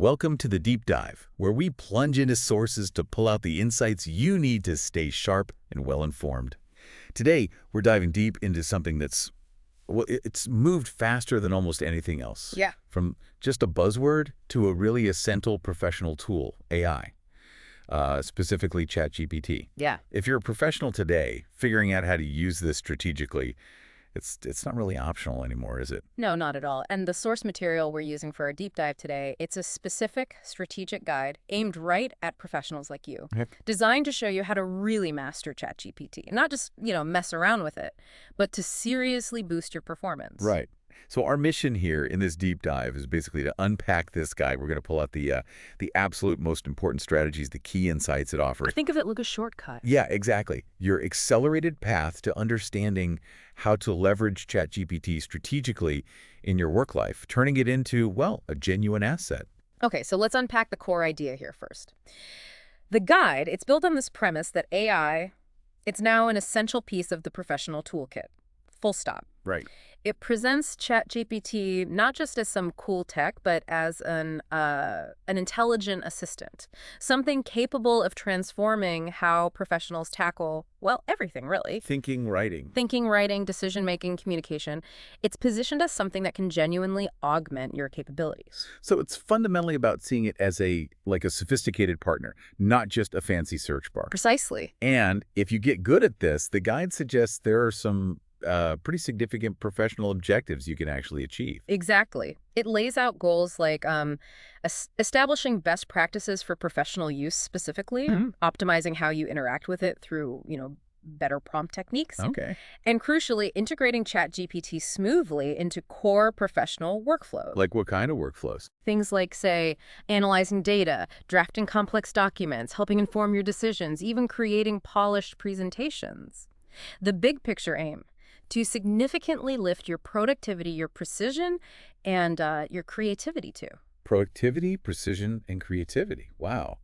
Welcome to the Deep Dive, where we plunge into sources to pull out the insights you need to stay sharp and well-informed. Today, we're diving deep into something that's, well, it's moved faster than almost anything else. Yeah. From just a buzzword to a really essential professional tool, AI, specifically ChatGPT. Yeah. If you're a professional today, figuring out how to use this strategically, it's not really optional anymore, is it? No, not at all. And the source material we're using for our deep dive today, it's a specific strategic guide aimed right at professionals like you, Okay. designed to show you how to really master ChatGPT. Not just, mess around with it, but to seriously boost your performance. Right. So our mission here in this deep dive is basically to unpack this guide. We're going to pull out the absolute most important strategies, the key insights it offers. Think of it like a shortcut. Yeah, exactly. Your accelerated path to understanding how to leverage ChatGPT strategically in your work life, turning it into, well, a genuine asset. Okay, so let's unpack the core idea here first. The guide, it's built on this premise that AI, it's now an essential piece of the professional toolkit. Full stop. Right. It presents ChatGPT not just as some cool tech, but as an intelligent assistant, something capable of transforming how professionals tackle, well, everything, really. Thinking, writing. Thinking, writing, decision-making, communication. It's positioned as something that can genuinely augment your capabilities. So it's fundamentally about seeing it as like a sophisticated partner, not just a fancy search bar. Precisely. And if you get good at this, the guide suggests there are some pretty significant professional objectives you can actually achieve. Exactly. It lays out goals like establishing best practices for professional use specifically, optimizing how you interact with it through, better prompt techniques. Okay. And crucially, integrating ChatGPT smoothly into core professional workflows. Like what kind of workflows? Things like, say, analyzing data, drafting complex documents, helping inform your decisions, even creating polished presentations. The big picture aim: to significantly lift your productivity, your precision, and your creativity too. Productivity, precision, and creativity. Wow.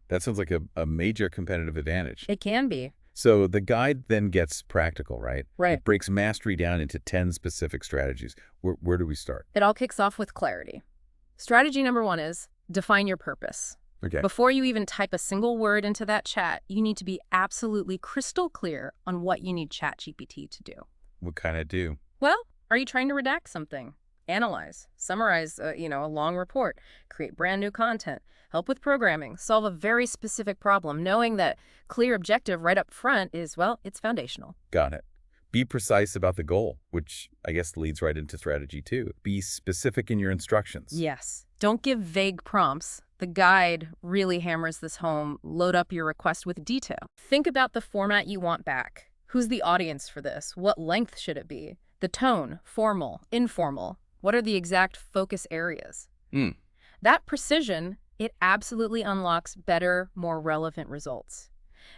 That sounds like a major competitive advantage. It can be. So the guide then gets practical, right? Right. It breaks mastery down into 10 specific strategies. Where do we start? It all kicks off with clarity. Strategy number 1 is define your purpose. Okay. Before you even type a single word into that chat, you need to be absolutely crystal clear on what you need ChatGPT to do. What kind of do? Well, are you trying to redact something? Analyze, summarize, a long report, create brand new content, help with programming, solve a very specific problem, knowing that clear objective right up front is, well, it's foundational. Got it. Be precise about the goal, which I guess leads right into strategy 2. Be specific in your instructions. Yes. Don't give vague prompts. The guide really hammers this home. Load up your request with detail. Think about the format you want back. Who's the audience for this? What length should it be? The tone, formal, informal. What are the exact focus areas? That precision, it absolutely unlocks better, more relevant results.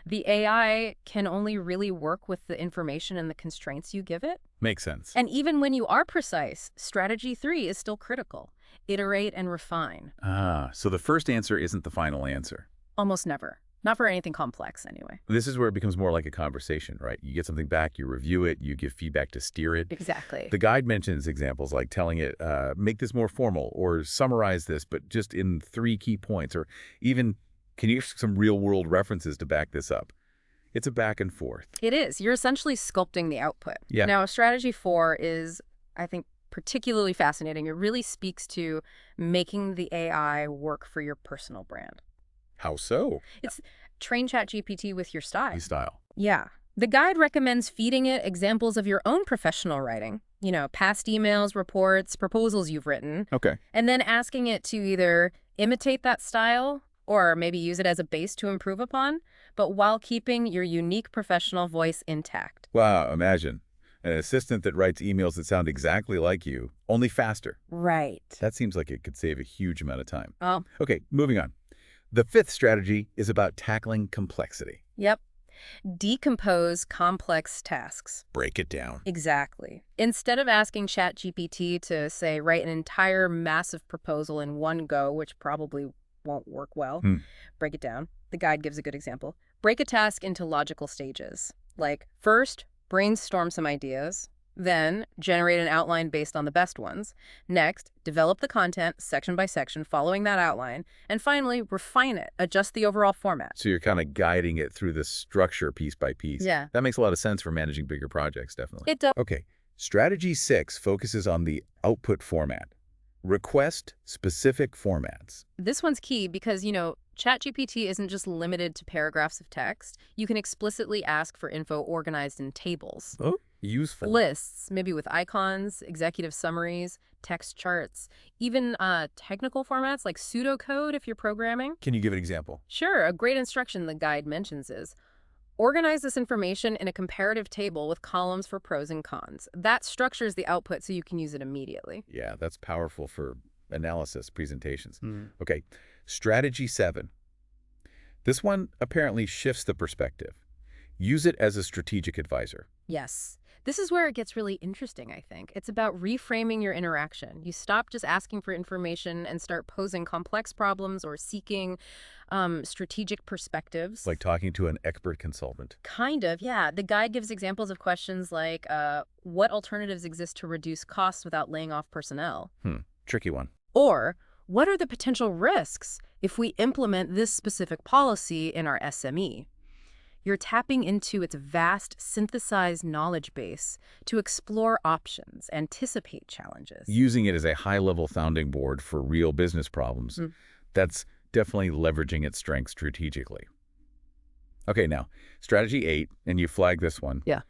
The AI can only really work with the information and the constraints you give it. Makes sense. And even when you are precise, strategy 3 is still critical. Iterate and refine. So the first answer isn't the final answer. Almost never. Not for anything complex, anyway. This is where it becomes more like a conversation, right? You get something back, you review it, you give feedback to steer it. Exactly. The guide mentions examples like telling it, make this more formal, or summarize this, but just in 3 key points, or even, can you give some real-world references to back this up? It's a back and forth. It is. You're essentially sculpting the output. Yeah. Now, strategy 4 is, I think, particularly fascinating. It really speaks to making the AI work for your personal brand. How so? It's train ChatGPT with your style. Style. Yeah. The guide recommends feeding it examples of your own professional writing, past emails, reports, proposals you've written, Okay. and then asking it to either imitate that style or maybe use it as a base to improve upon, but while keeping your unique professional voice intact. Wow, imagine an assistant that writes emails that sound exactly like you, only faster. Right. That seems like it could save a huge amount of time. Oh. Okay, moving on. The 5th strategy is about tackling complexity. Yep. Decompose complex tasks. Break it down. Exactly. Instead of asking ChatGPT to, say, write an entire massive proposal in one go, which probably won't work well, break it down. The guide gives a good example. Break a task into logical stages. Like, first, brainstorm some ideas. Then, generate an outline based on the best ones. Next, develop the content section by section following that outline. And finally, refine it, adjust the overall format. So you're kind of guiding it through the structure piece by piece. Yeah. That makes a lot of sense for managing bigger projects, definitely. It does. Okay, strategy 6 focuses on the output format. Request specific formats. This one's key because, ChatGPT isn't just limited to paragraphs of text. You can explicitly ask for info organized in tables. Oh, useful. Lists, maybe with icons, executive summaries, text charts, even technical formats like pseudocode if you're programming. Can you give an example? Sure, a great instruction the guide mentions is, organize this information in a comparative table with columns for pros and cons. That structures the output so you can use it immediately. Yeah, that's powerful for analysis presentations. Okay, strategy 7. This one apparently shifts the perspective. Use it as a strategic advisor. Yes. This is where it gets really interesting, I think. It's about reframing your interaction. You stop just asking for information and start posing complex problems or seeking strategic perspectives. Like talking to an expert consultant. Kind of, yeah. The guide gives examples of questions like, what alternatives exist to reduce costs without laying off personnel? Tricky one. Or, what are the potential risks if we implement this specific policy in our SME? You're tapping into its vast, synthesized knowledge base to explore options, anticipate challenges. Using it as a high-level sounding board for real business problems. That's definitely leveraging its strengths strategically. Okay, now, strategy 8, and you flag this one. Yeah.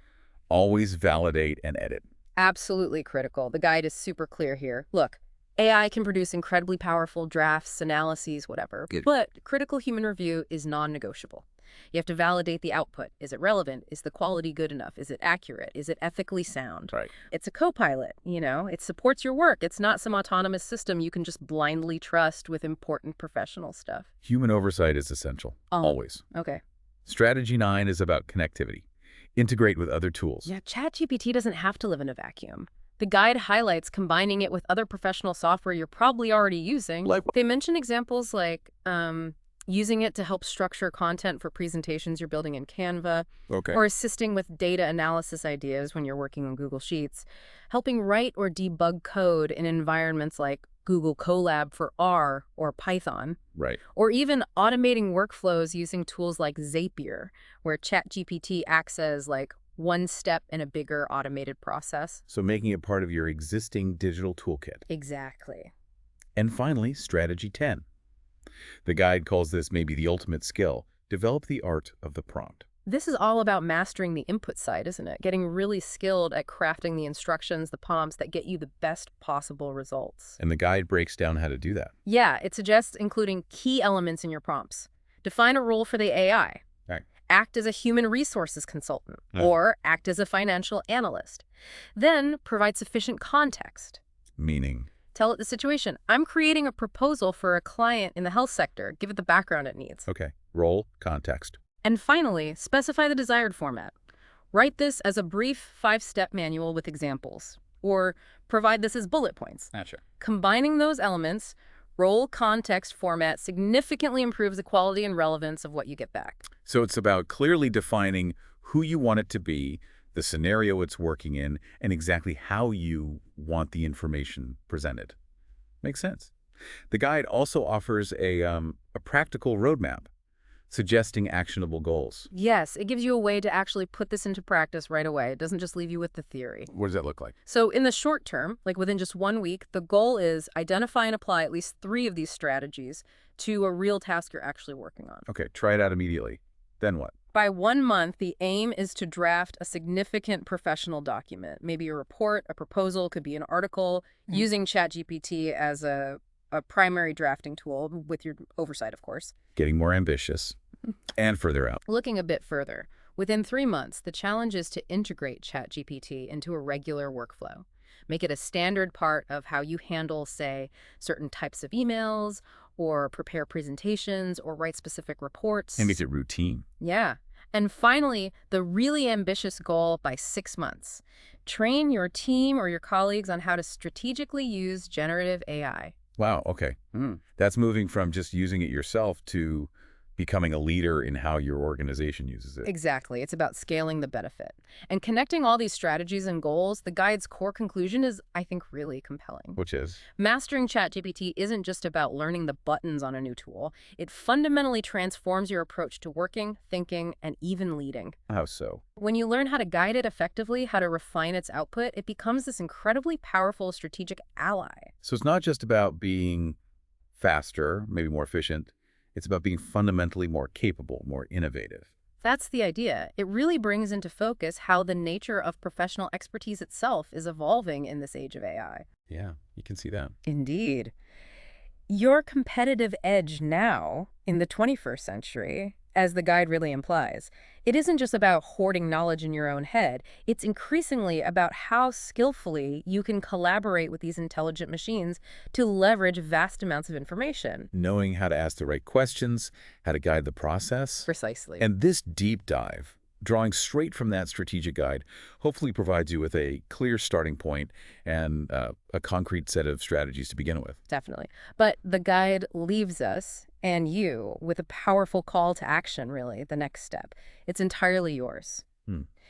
Always validate and edit. Absolutely critical. The guide is super clear here. Look, AI can produce incredibly powerful drafts, analyses, whatever, but critical human review is non-negotiable. You have to validate the output. Is it relevant? Is the quality good enough? Is it accurate? Is it ethically sound? Right. It's a co-pilot, It supports your work. It's not some autonomous system you can just blindly trust with important professional stuff. Human oversight is essential, always. Okay. Strategy 9 is about connectivity. Integrate with other tools. Yeah, ChatGPT doesn't have to live in a vacuum. The guide highlights combining it with other professional software you're probably already using. They mention examples like using it to help structure content for presentations you're building in Canva, or assisting with data analysis ideas when you're working on Google Sheets, helping write or debug code in environments like Google Colab for R or Python, or even automating workflows using tools like Zapier, where ChatGPT acts as like one step in a bigger automated process. So making it part of your existing digital toolkit. Exactly. And finally, strategy 10. The guide calls this maybe the ultimate skill. Develop the art of the prompt. This is all about mastering the input side, isn't it? Getting really skilled at crafting the instructions, the prompts that get you the best possible results. And the guide breaks down how to do that. Yeah, it suggests including key elements in your prompts. Define a role for the AI. Act as a human resources consultant, or act as a financial analyst. Then provide sufficient context. Meaning? Tell it the situation. I'm creating a proposal for a client in the health sector. Give it the background it needs. Okay. Role, context. And finally, specify the desired format. Write this as a brief 5-step manual with examples, or provide this as bullet points. Sure. Combining those elements, role, context, format significantly improves the quality and relevance of what you get back. So it's about clearly defining who you want it to be, the scenario it's working in, and exactly how you want the information presented. Makes sense. The guide also offers a practical roadmap, suggesting actionable goals. Yes, it gives you a way to actually put this into practice right away. It doesn't just leave you with the theory. What does that look like? So in the short term, like within just 1 week, the goal is identify and apply at least 3 of these strategies to a real task you're actually working on. Okay, try it out immediately. Then what? By 1 month, the aim is to draft a significant professional document, maybe a report, a proposal, could be an article, using ChatGPT as a primary drafting tool with your oversight, of course. Getting more ambitious and further out. Looking a bit further, within 3 months, the challenge is to integrate ChatGPT into a regular workflow. Make it a standard part of how you handle, say, certain types of emails, or prepare presentations, or write specific reports. And makes it routine. Yeah. And finally, the really ambitious goal by 6 months. Train your team or your colleagues on how to strategically use generative AI. Wow, okay. That's moving from just using it yourself to becoming a leader in how your organization uses it. Exactly. It's about scaling the benefit. And connecting all these strategies and goals, the guide's core conclusion is, I think, really compelling. Which is? Mastering ChatGPT isn't just about learning the buttons on a new tool. It fundamentally transforms your approach to working, thinking, and even leading. How so? When you learn how to guide it effectively, how to refine its output, it becomes this incredibly powerful strategic ally. So it's not just about being faster, maybe more efficient. It's about being fundamentally more capable, more innovative. That's the idea. It really brings into focus how the nature of professional expertise itself is evolving in this age of AI. Yeah, you can see that. Indeed. Your competitive edge now, in the 21st century, as the guide really implies, it isn't just about hoarding knowledge in your own head. It's increasingly about how skillfully you can collaborate with these intelligent machines to leverage vast amounts of information. Knowing how to ask the right questions, how to guide the process. Precisely. And this deep dive, drawing straight from that strategic guide, hopefully provides you with a clear starting point and a concrete set of strategies to begin with. Definitely. But the guide leaves us and you with a powerful call to action, really, the next step. It's entirely yours.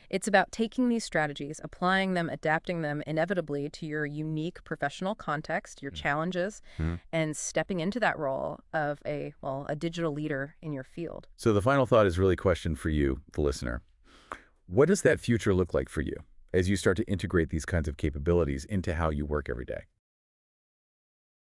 It's about taking these strategies, applying them, adapting them inevitably to your unique professional context, your challenges, and stepping into that role of a digital leader in your field. So the final thought is really a question for you, the listener. What does that future look like for you as you start to integrate these kinds of capabilities into how you work every day?